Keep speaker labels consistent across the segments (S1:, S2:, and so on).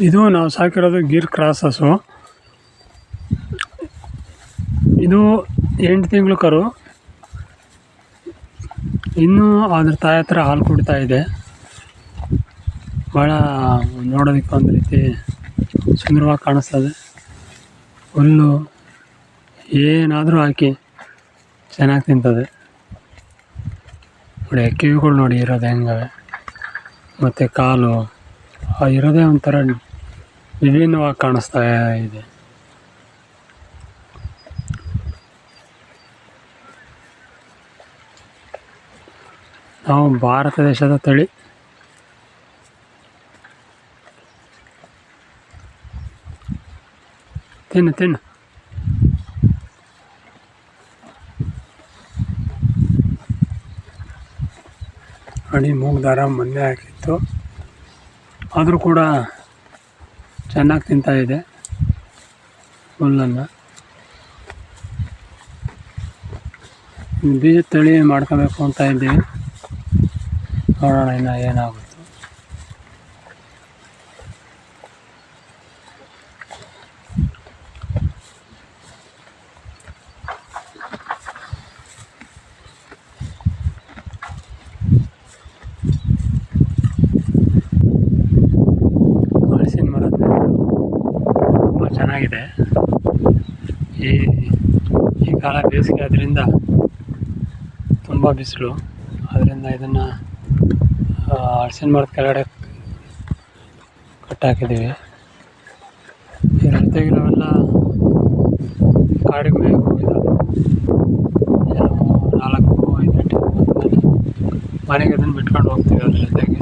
S1: ಇದು ನಾವು ಸಾಕಿರೋದು ಗಿರ್ ಕ್ರಾಸ್ ಹಸು. ಇದು 8 ತಿಂಗಳು ಕರು. ಇನ್ನೂ ಅದ್ರ ತಾಯಿ ಹತ್ರ ಹಾಲು ಕುಡಿತಾ ಇದೆ. ಭಾಳ ನೋಡೋದಕ್ಕೆ ಒಂದು ರೀತಿ ಸುಂದರವಾಗಿ ಕಾಣಿಸ್ತದೆ. ಹುಲ್ಲು ಏನಾದರೂ ಹಾಕಿ ಚೆನ್ನಾಗಿ ತಿಂತದೆ ನೋಡಿ. ಕಿವಿಗಳು ನೋಡಿ ಇರೋದು ಹೆಂಗವೆ, ಮತ್ತು ಕಾಲು ಇರೋದೇ ಒಂಥರ ವಿಭಿನ್ನವಾಗಿ ಕಾಣಿಸ್ತಾ ಇದೆ. ನಾವು ಭಾರತ ದೇಶದ ತಳಿ. ತಿನ್ನು ತಿನ್ನು. ನೋಡಿ ಮೂಗು ದಾರ ಮೊನ್ನೆ ಹಾಕಿತ್ತು, ಆದರೂ ಕೂಡ ಚೆನ್ನಾಗಿ ತಿಂತಾ ಇದೆ ಹುಲ್ಲನ್ನು. ಬೀಜದ ತಳಿ ಮಾಡ್ಕೋಬೇಕು ಅಂತ ಇದ್ದೀವಿ, ನೋಡೋಣ ಇನ್ನು ಏನಾಗುತ್ತೆ. ಹಲಸಿನ ಮರದ ತುಂಬ ಚೆನ್ನಾಗಿದೆ. ಈ ಕಾಲ ಬೇಸಿಗೆ ಆದ್ದರಿಂದ ತುಂಬ ಬಿಸಿಲು, ಅದರಿಂದ ಇದನ್ನು ಹಲಸಿನ ಮರದ ಕೆಳಗಡೆ ಕಟ್ಟಾಕಿದ್ದೀವಿ. ಇದ್ರ ಜೊತೆಗಿರೋವೆಲ್ಲ ಕಾಡಿಗೆ ಮೇವು ಹೋಗಿದ್ದಾವೆ. 4-5 ಗಂಟೆ ಮನೆಗೆ ಇದನ್ನು ಬಿಟ್ಕೊಂಡು ಹೋಗ್ತೀವಿ. ಅದ್ರ ಜೊತೆಗೆ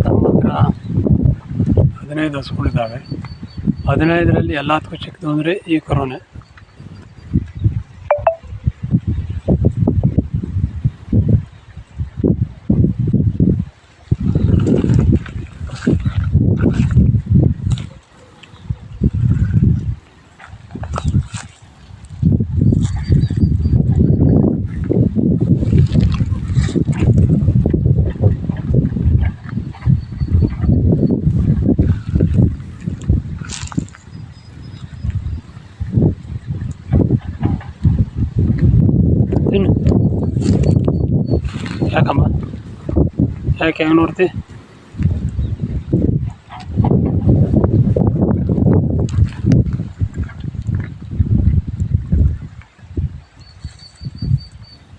S1: ನಮ್ಮ ಹತ್ರ 15 ಹಸುಗಳಿದ್ದಾವೆ. 15ರಲ್ಲಿ ಎಲ್ಲದಕ್ಕೂ ಚಿಕ್ಕದು ಅಂದರೆ ಈ ಕರುನೇ. ಯಾಕಮ್ಮ, ಯಾಕೆ ಹೆಂಗೆ ನೋಡ್ತಿ?